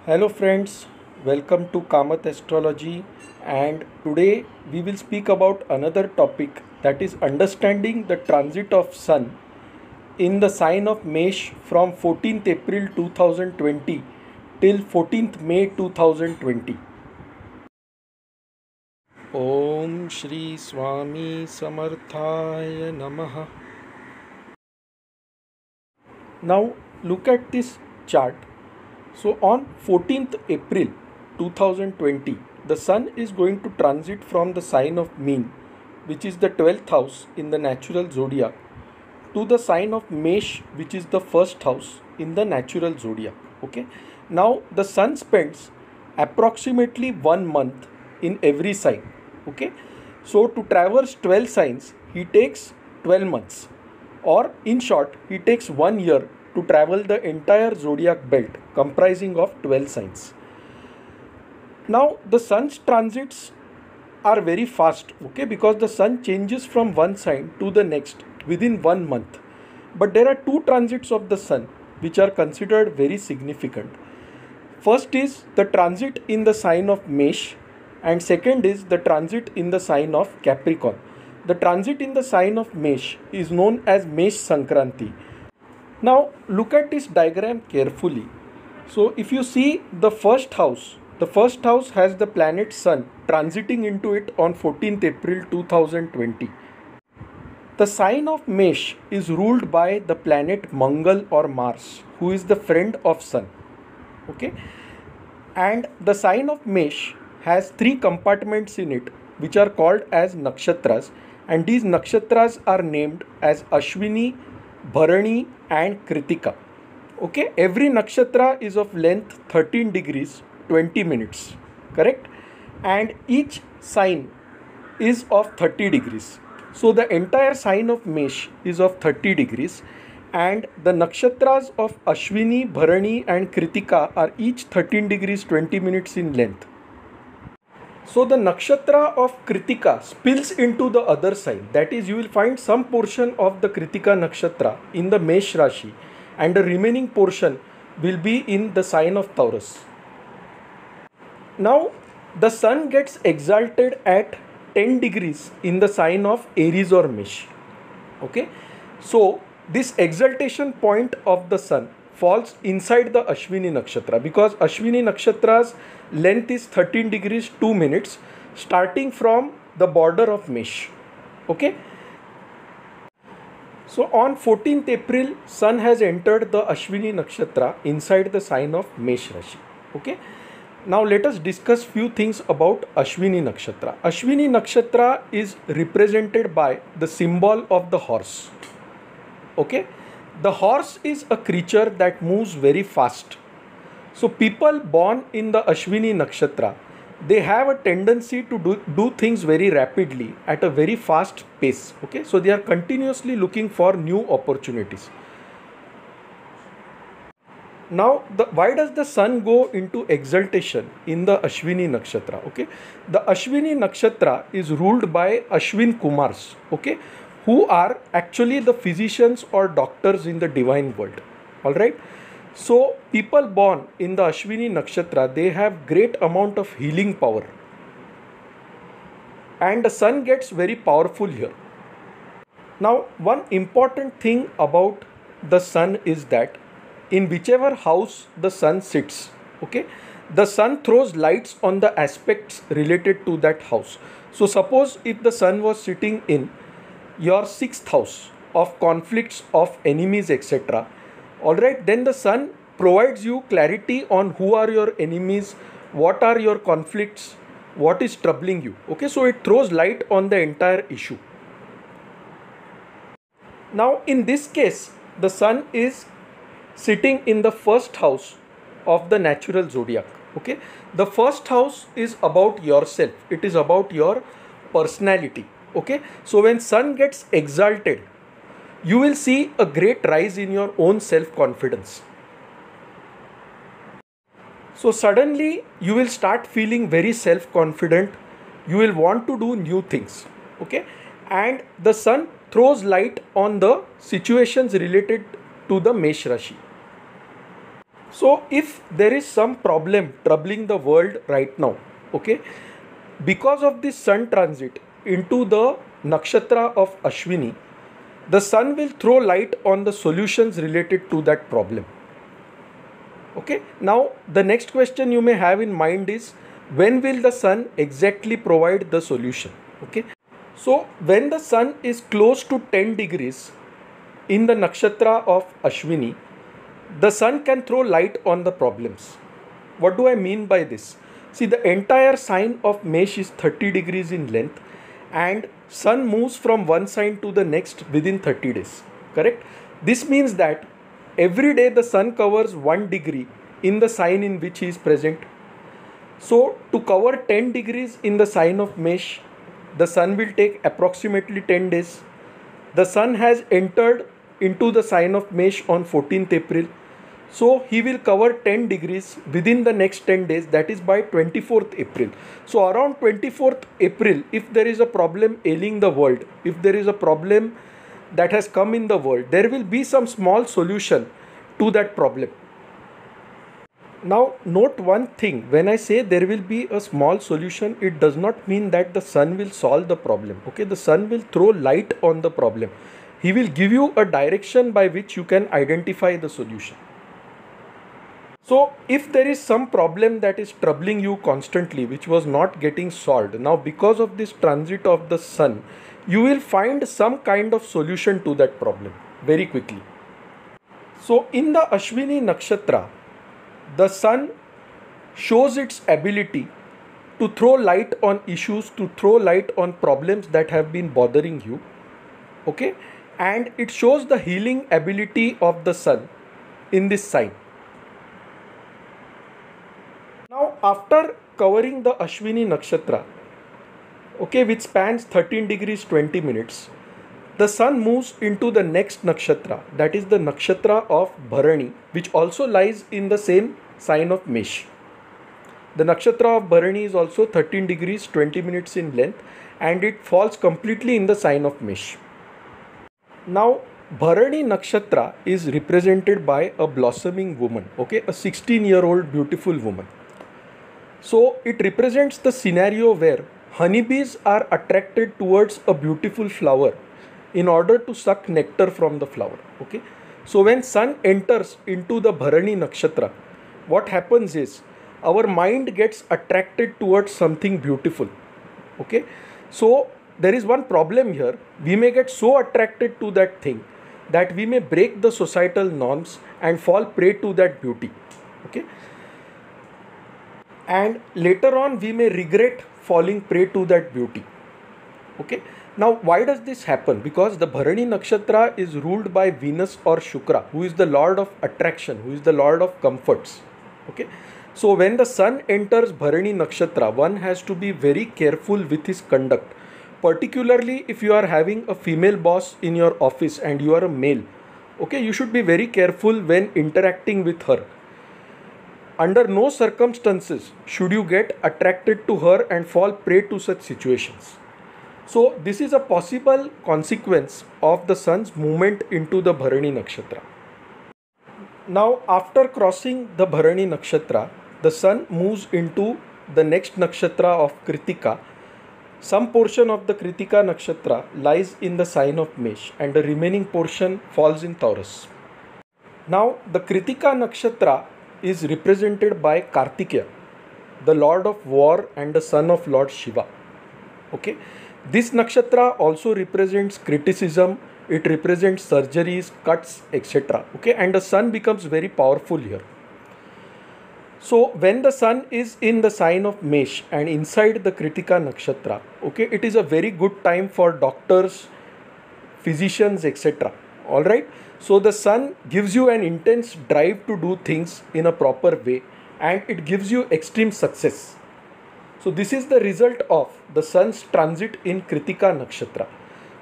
Hello friends, welcome to Kamath Astrology, and today we will speak about another topic, that is understanding the transit of Sun in the sign of Mesh from 14th April 2020 till 14th May 2020. Om Shri Swami Samarthaya Namaha. Now look at this chart. So on 14th April 2020, the Sun is going to transit from the sign of Meen, which is the 12th house in the natural zodiac, to the sign of Mesh, which is the first house in the natural zodiac. Okay. Now the Sun spends approximately 1 month in every sign. Okay. So to traverse 12 signs, he takes 12 months, or in short, he takes 1 year to travel the entire zodiac belt comprising of 12 signs. Now the sun's transits are very fast, okay, because the sun changes from one sign to the next within 1 month. But there are two transits of the sun which are considered very significant. First is the transit in the sign of Mesh, and second is the transit in the sign of Capricorn. The transit in the sign of Mesh is known as Mesh Sankranti. Now look at this diagram carefully. So if you see the first house has the planet Sun transiting into it on 14th April 2020. The sign of Mesh is ruled by the planet Mangal or Mars, who is the friend of Sun. Okay, and the sign of Mesh has three compartments in it, which are called as nakshatras, and these nakshatras are named as Ashwini, Bharani, and Kritika. Okay, every nakshatra is of length 13 degrees 20 minutes, correct? And each sign is of 30 degrees. So the entire sign of Mesh is of 30 degrees, and the nakshatras of Ashwini, Bharani, and Kritika are each 13 degrees 20 minutes in length. So the nakshatra of Kritika spills into the other sign. That is, you will find some portion of the Kritika nakshatra in the Mesh Rashi, and the remaining portion will be in the sign of Taurus. Now the sun gets exalted at 10 degrees in the sign of Aries or Mesh. Okay, so this exaltation point of the sun falls inside the Ashwini nakshatra, because Ashwini nakshatra's length is 13 degrees 2 minutes starting from the border of Mesh. Okay, so on 14th April, Sun has entered the Ashwini nakshatra inside the sign of Mesh Rashi. Okay, now let us discuss few things about Ashwini nakshatra. Ashwini nakshatra is represented by the symbol of the horse. Okay, the horse is a creature that moves very fast. So people born in the Ashwini nakshatra, they have a tendency to do things very rapidly at a very fast pace. Okay, so they are continuously looking for new opportunities. Now why does the sun go into exaltation in the Ashwini nakshatra? Okay, the Ashwini nakshatra is ruled by Ashwin Kumars, okay, who are actually the physicians or doctors in the divine world. All right, so people born in the Ashwini nakshatra, they have great amount of healing power, and the sun gets very powerful here. Now one important thing about the sun is that in whichever house the sun sits, okay, the sun throws lights on the aspects related to that house. So suppose if the sun was sitting in your sixth house of conflicts, of enemies, etc., all right, then the sun provides you clarity on who are your enemies, what are your conflicts, what is troubling you. Okay, so it throws light on the entire issue. Now in this case, the sun is sitting in the first house of the natural zodiac. Okay, the first house is about yourself, it is about your personality. Okay, so when sun gets exalted, you will see a great rise in your own self confidence. So suddenly you will start feeling very self confident, you will want to do new things. Okay, and the sun throws light on the situations related to the Mesh Rashi. So if there is some problem troubling the world right now, okay, because of this sun transit into the nakshatra of Ashwini, the sun will throw light on the solutions related to that problem. Okay, now the next question you may have in mind is, when will the sun exactly provide the solution? Okay, so when the sun is close to 10 degrees in the nakshatra of Ashwini, the sun can throw light on the problems. What do I mean by this? See, the entire sign of Mesh is 30 degrees in length, and sun moves from one sign to the next within 30 days. Correct? This means that every day the sun covers 1 degree in the sign in which he is present. So to cover 10 degrees in the sign of Mesh, the sun will take approximately 10 days. The sun has entered into the sign of Mesh on 14th April. So he will cover 10 degrees within the next 10 days, that is by 24th April. So around 24th April, if there is a problem ailing the world, if there is a problem that has come in the world, there will be some small solution to that problem. Now note one thing, when I say there will be a small solution, it does not mean that the sun will solve the problem. Okay, the sun will throw light on the problem. He will give you a direction by which you can identify the solution. So if there is some problem that is troubling you constantly, which was not getting solved, now because of this transit of the sun, you will find some kind of solution to that problem very quickly. So in the Ashwini Nakshatra, the sun shows its ability to throw light on issues, to throw light on problems that have been bothering you. Okay, and it shows the healing ability of the sun in this sign. Now after covering the Ashwini Nakshatra, okay, which spans 13 degrees 20 minutes, the sun moves into the next nakshatra, that is the nakshatra of Bharani, which also lies in the same sign of Mesh. The nakshatra of Bharani is also 13 degrees 20 minutes in length, and it falls completely in the sign of Mesh. Now Bharani Nakshatra is represented by a blossoming woman, okay, a 16-year-old beautiful woman. So it represents the scenario where honeybees are attracted towards a beautiful flower in order to suck nectar from the flower. Okay, so when sun enters into the Bharani Nakshatra, what happens is our mind gets attracted towards something beautiful. Okay, so there is one problem here. We may get so attracted to that thing that we may break the societal norms and fall prey to that beauty. Okay, and later on we may regret falling prey to that beauty. Okay, now why does this happen? Because the Bharani Nakshatra is ruled by Venus or Shukra, who is the lord of attraction, who is the lord of comforts. Okay, so when the sun enters Bharani Nakshatra, one has to be very careful with his conduct, particularly if you are having a female boss in your office and you are a male. Okay, you should be very careful when interacting with her. Under no circumstances should you get attracted to her and fall prey to such situations. So this is a possible consequence of the sun's movement into the Bharani Nakshatra. Now after crossing the Bharani Nakshatra, the sun moves into the next nakshatra of Kritika. Some portion of the Kritika Nakshatra lies in the sign of Mesh and the remaining portion falls in Taurus. Now the Kritika Nakshatra is represented by Kartikeya, the lord of war and the son of Lord Shiva. Okay, this nakshatra also represents criticism, it represents surgeries, cuts, etc. Okay, and the sun becomes very powerful here. So when the sun is in the sign of Mesh and inside the Kritika Nakshatra, okay, it is a very good time for doctors, physicians, etc. Alright, so the sun gives you an intense drive to do things in a proper way, and it gives you extreme success. So this is the result of the sun's transit in Kritika Nakshatra.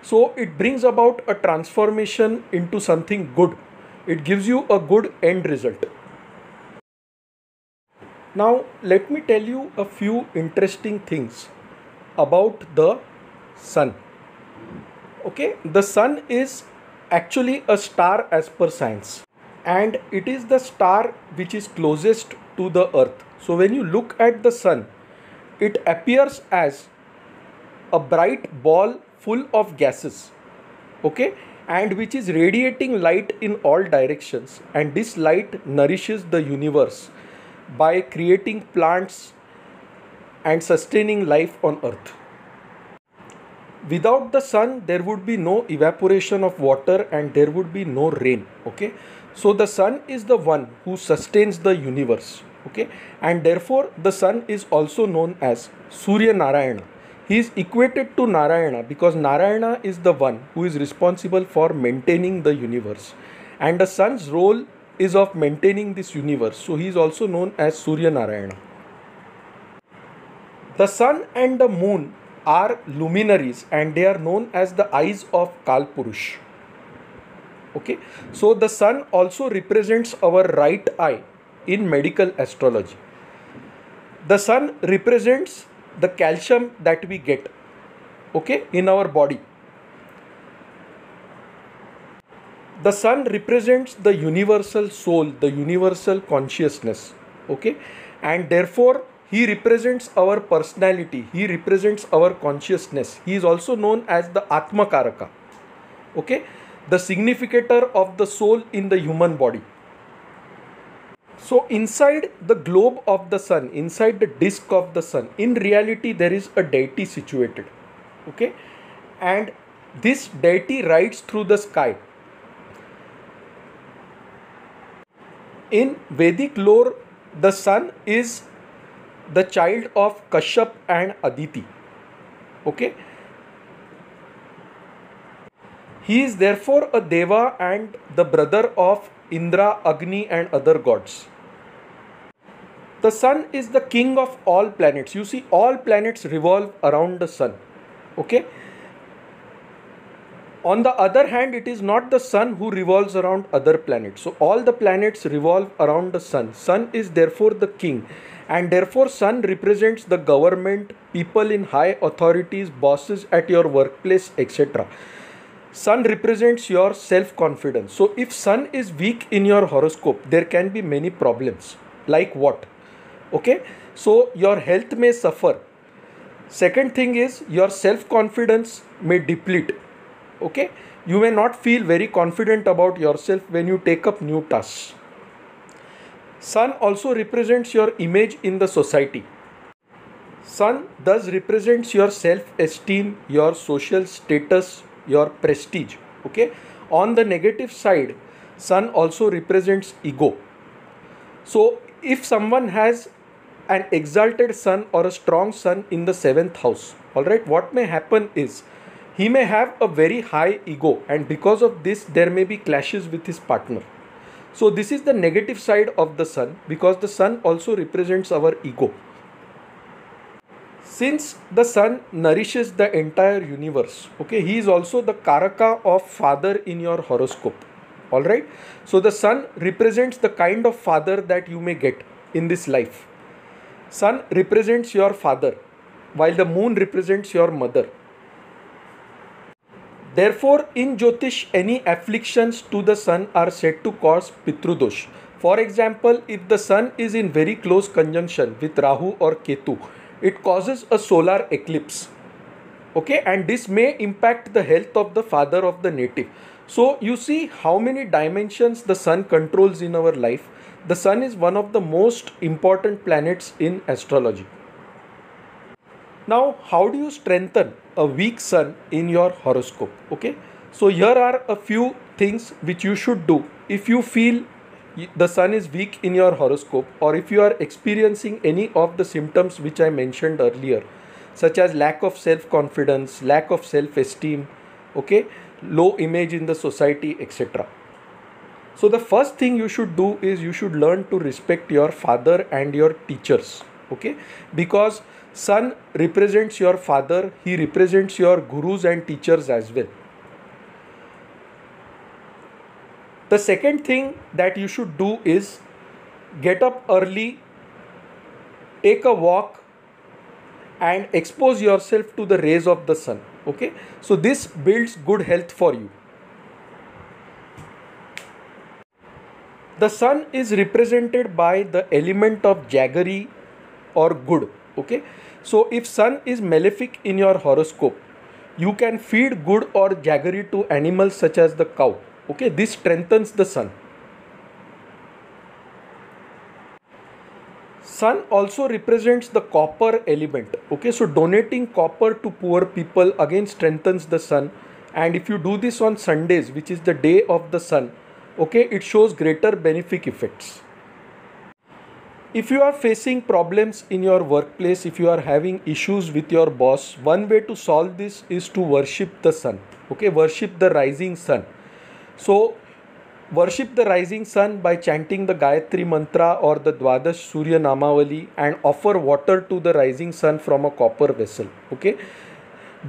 So it brings about a transformation into something good. It gives you a good end result. Now let me tell you a few interesting things about the sun. Okay, the sun is actually a star as per science. and it is the star which is closest to the earth. So when you look at the sun, it appears as a bright ball full of gases, okay, and which is radiating light in all directions, and this light nourishes the universe by creating plants and sustaining life on earth. Without the sun there would be no evaporation of water and there would be no rain, okay. So the sun is the one who sustains the universe, okay, and therefore the sun is also known as Surya Narayana. He is equated to Narayana because Narayana is the one who is responsible for maintaining the universe, and the sun's role is of maintaining this universe, so he is also known as Surya Narayana. The sun and the moon are luminaries and they are known as the eyes of Kalpurush. Okay, so the sun also represents our right eye in medical astrology. The sun represents the calcium that we get, okay, in our body. The sun represents the universal soul, the universal consciousness, okay, and therefore he represents our personality, he represents our consciousness. He is also known as the Atma Karaka, okay, the significator of the soul in the human body. So inside the globe of the sun, inside the disk of the sun, in reality there is a deity situated, okay, and this deity rides through the sky. In Vedic lore, the sun is the child of Kashyap and Aditi, okay. He is therefore a Deva and the brother of Indra, Agni and other gods. The sun is the king of all planets. You see, all planets revolve around the sun, okay. On the other hand, it is not the sun who revolves around other planets. So all the planets revolve around the sun. Sun is therefore the king, and therefore sun represents the government, people in high authorities, bosses at your workplace, etc. Sun represents your self-confidence. So if sun is weak in your horoscope, there can be many problems. Like what? Okay, so your health may suffer. Second thing is your self-confidence may deplete. Okay, you may not feel very confident about yourself when you take up new tasks. Sun also represents your image in the society. Sun thus represents your self-esteem, your social status, your prestige. Okay, on the negative side, sun also represents ego. So if someone has an exalted sun or a strong sun in the 7th house, all right, what may happen is he may have a very high ego, and because of this there may be clashes with his partner. So this is the negative side of the sun, because the sun also represents our ego. Since the sun nourishes the entire universe, okay, he is also the Karaka of father in your horoscope. All right, so the sun represents the kind of father that you may get in this life. Sun represents your father, while the moon represents your mother. Therefore, in Jyotish, any afflictions to the sun are said to cause Pitrudosh. For example, if the sun is in very close conjunction with Rahu or Ketu, it causes a solar eclipse. Okay, and this may impact the health of the father of the native. So, you see how many dimensions the sun controls in our life. The sun is one of the most important planets in astrology. Now, how do you strengthen a weak sun in your horoscope? Okay, so here are a few things which you should do if you feel the sun is weak in your horoscope, or if you are experiencing any of the symptoms which I mentioned earlier, such as lack of self-confidence, lack of self-esteem, okay, low image in the society, etc. So the first thing you should do is you should learn to respect your father and your teachers, okay, because sun represents your father, he represents your gurus and teachers as well. The second thing that you should do is get up early, take a walk and expose yourself to the rays of the sun, okay. So this builds good health for you. The sun is represented by the element of jaggery or good. Okay, so if sun is malefic in your horoscope, you can feed good or jaggery to animals such as the cow. Okay, this strengthens the sun. Sun also represents the copper element. Okay, so donating copper to poor people again strengthens the sun. And if you do this on Sundays, which is the day of the sun, okay, it shows greater benefic effects. If you are facing problems in your workplace, if you are having issues with your boss, one way to solve this is to worship the sun. Okay, worship the rising sun. So worship the rising sun by chanting the Gayatri mantra or the Dwadash Surya Namavali and offer water to the rising sun from a copper vessel. Okay,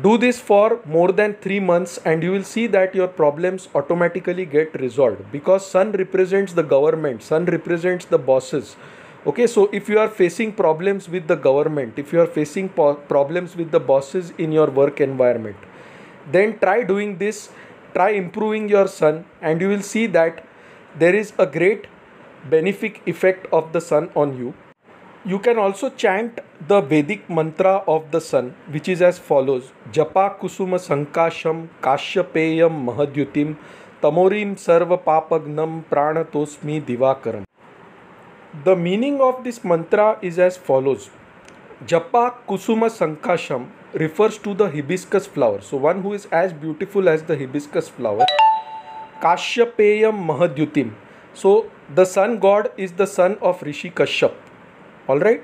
do this for more than 3 months and you will see that your problems automatically get resolved, because sun represents the government, sun represents the bosses. Okay, so if you are facing problems with the government, if you are facing problems with the bosses in your work environment, then try doing this, try improving your sun, and you will see that there is a great benefic effect of the sun on you. You can also chant the Vedic mantra of the sun, which is as follows: Japa Kusuma Sankasham Kashyapeyam Mahadyutim Tamorim Sarva Papagnam Pranatosmi Divakaram. The meaning of this mantra is as follows. Japa Kusuma Sankasham refers to the hibiscus flower. So one who is as beautiful as the hibiscus flower. Kashyapeyam Mahadyutim. So the sun god is the son of Rishi Kashyap. Alright.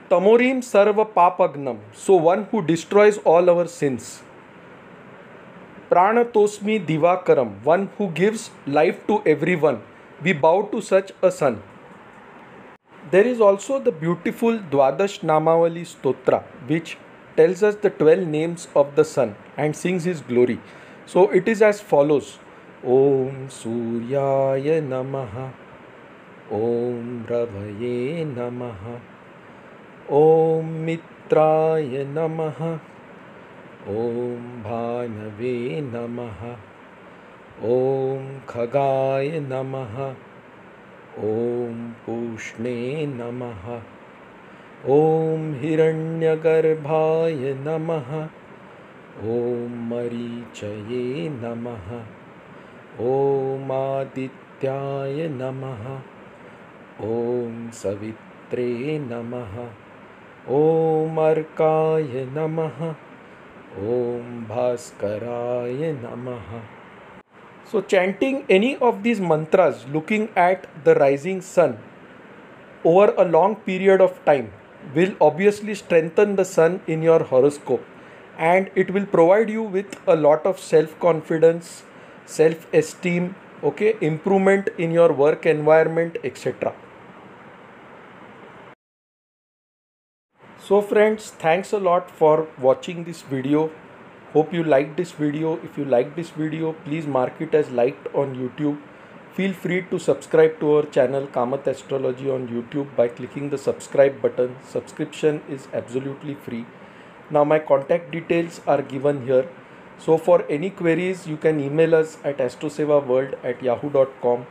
Tamorim Sarva Papagnam. So one who destroys all our sins. Pranatosmi Divakaram. One who gives life to everyone. We bow to such a sun. There is also the beautiful Dwadash Namavali Stotra, which tells us the 12 names of the sun and sings his glory. So it is as follows: Om Suryaya Namaha, Om Ravaye Namaha, Om Mitraya Namaha, Om Bhanave Namaha, Om Khagaya Namaha, Om Pushne Namaha, Om Hiranyagarbhaya Namaha, Om Marichaye Namaha, Om Adityaya Namaha, Om Savitre Namaha, Om Arkaya Namaha, Om Bhaskaraya Namaha. So chanting any of these mantras looking at the rising sun over a long period of time will obviously strengthen the sun in your horoscope, and it will provide you with a lot of self-confidence, self-esteem, okay, improvement in your work environment, etc. So friends, thanks a lot for watching this video. Hope you liked this video. If you liked this video, please mark it as liked on YouTube. Feel free to subscribe to our channel Kamath Astrology on YouTube by clicking the subscribe button. Subscription is absolutely free. Now my contact details are given here. So for any queries, you can email us at astrosevaworld@yahoo.com.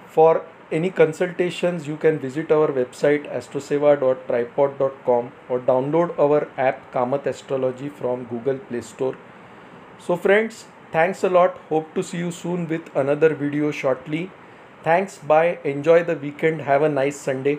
For any consultations, you can visit our website astroseva.tripod.com or download our app Kamath Astrology from Google Play Store. So friends, thanks a lot. Hope to see you soon with another video shortly. Thanks. Bye. Enjoy the weekend. Have a nice Sunday.